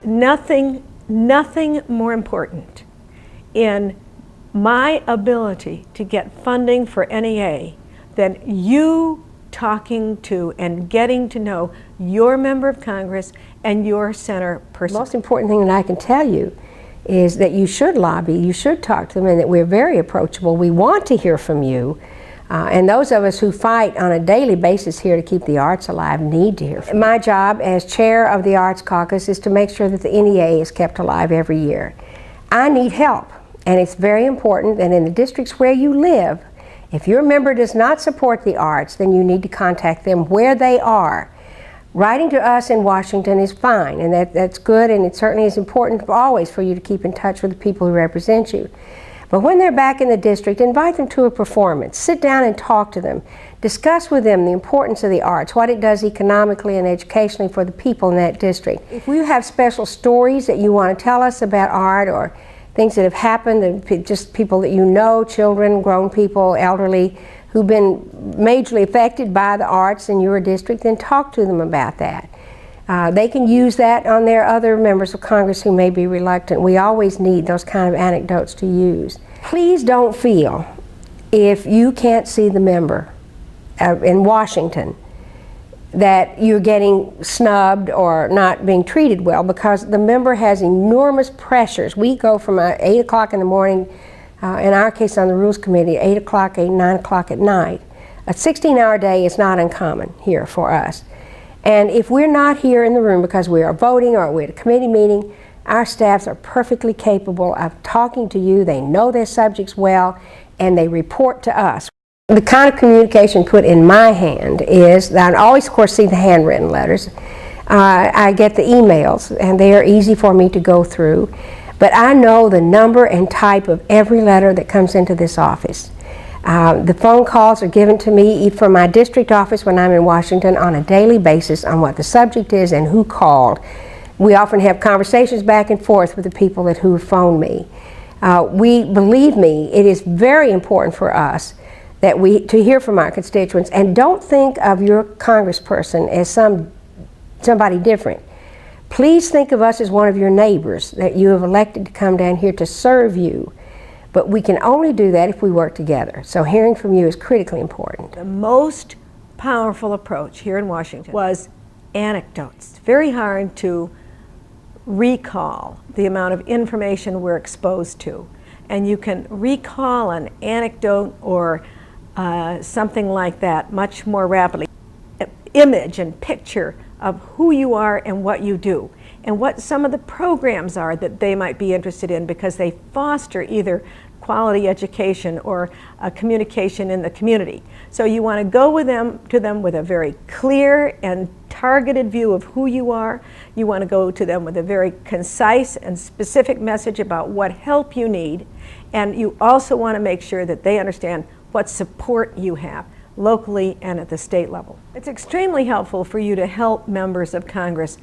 nothing more important in my ability to get funding for NEA than you talking to and getting to know your member of Congress and your center person. The most important thing that I can tell you is that you should lobby, you should talk to them, and that we're very approachable. We want to hear from you. And those of us who fight on a daily basis here to keep the arts alive need to hear from you. My job as chair of the Arts Caucus is to make sure that the NEA is kept alive every year. I need help, and it's very important that in the districts where you live, if your member does not support the arts, then you need to contact them where they are. Writing to us in Washington is fine, and that's good, and it certainly is important always for you to keep in touch with the people who represent you. But when they're back in the district, invite them to a performance. Sit down and talk to them. Discuss with them the importance of the arts, what it does economically and educationally for the people in that district. If you have special stories that you want to tell us about art, or things that have happened, just people that you know, children, grown people, elderly, who've been majorly affected by the arts in your district, then talk to them about that. They can use that on their other members of Congress who may be reluctant. We always need those kind of anecdotes to use. Please don't feel, if you can't see the member in Washington, that you're getting snubbed or not being treated well, because the member has enormous pressures. We go from 8 o'clock in the morning, in our case on the Rules Committee, 8 o'clock, 9 o'clock at night. A 16-hour day is not uncommon here for us. And if we're not here in the room because we are voting or we're at a committee meeting, our staffs are perfectly capable of talking to you. They know their subjects well, and they report to us. The kind of communication put in my hand is that I always, of course, see the handwritten letters. I get the emails, and they are easy for me to go through. But I know the number and type of every letter that comes into this office. The phone calls are given to me from my district office when I'm in Washington on a daily basis on what the subject is and who called. We often have conversations back and forth with the people who phone me. Believe me, it is very important for us that to hear from our constituents, and don't think of your congressperson as somebody different. Please think of us as one of your neighbors that you have elected to come down here to serve you. But we can only do that if we work together. So hearing from you is critically important. The most powerful approach here in Washington was anecdotes. It's very hard to recall the amount of information we're exposed to. And you can recall an anecdote or something like that much more rapidly. Image and picture of who you are and what you do, and what some of the programs are that they might be interested in, because they foster either quality education or communication in the community. So you want to go to them with a very clear and targeted view of who you are. You want to go to them with a very concise and specific message about what help you need, and you also want to make sure that they understand what support you have locally and at the state level. It's extremely helpful for you to help members of Congress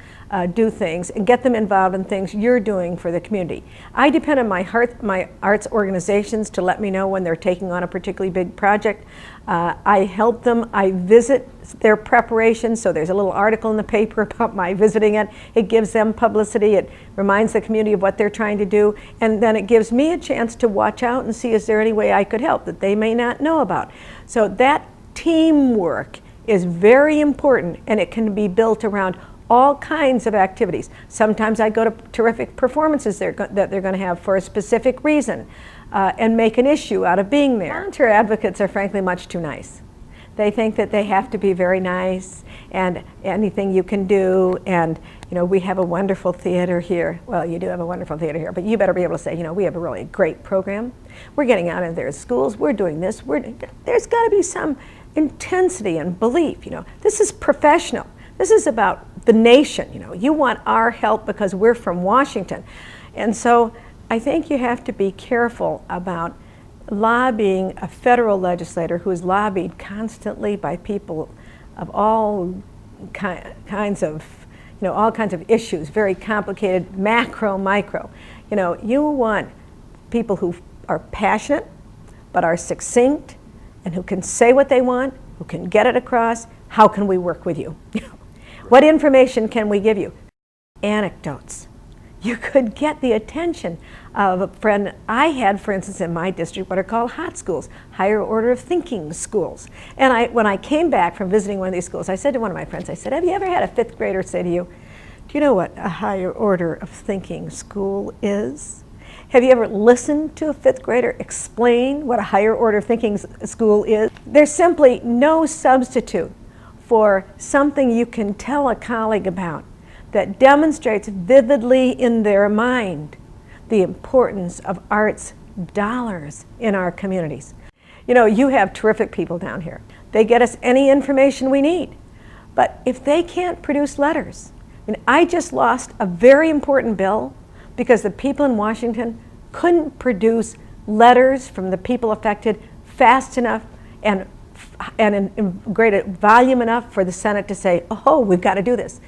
do things and get them involved in things you're doing for the community. I depend on my arts organizations to let me know when they're taking on a particularly big project. I help them. I visit their preparation, so there's a little article in the paper about my visiting it. It gives them publicity. It reminds the community of what they're trying to do, and then it gives me a chance to watch out and see, is there any way I could help that they may not know about. So that teamwork is very important, and it can be built around all kinds of activities. Sometimes I go to terrific performances that they're going to have for a specific reason and make an issue out of being there. Volunteer advocates are frankly much too nice. They think that they have to be very nice and anything you can do, and we have a wonderful theater here. Well, you do have a wonderful theater here, but you better be able to say, we have a really great program. We're getting out of their schools, we're doing this, there's got to be some intensity and belief. This is professional. This is about the nation. You want our help because we're from Washington. And so I think you have to be careful about lobbying a federal legislator who is lobbied constantly by people of all kinds of issues, very complicated, macro, micro. You want people who are passionate but are succinct and who can say what they want, who can get it across. How can we work with you? What information can we give you? Anecdotes. you could get the attention of a friend. I had, for instance, in my district, what are called hot schools, higher order of thinking schools. And when I came back from visiting one of these schools, I said to one of my friends, I said, have you ever had a 5th grader say to you, do you know what a higher order of thinking school is? Have you ever listened to a 5th grader explain what a higher order of thinking school is? There's simply no substitute for something you can tell a colleague about that demonstrates vividly in their mind the importance of arts dollars in our communities. You know, you have terrific people down here. They get us any information we need. But if they can't produce letters, I just lost a very important bill because the people in Washington couldn't produce letters from the people affected fast enough and in great volume enough for the Senate to say, oh, we've got to do this.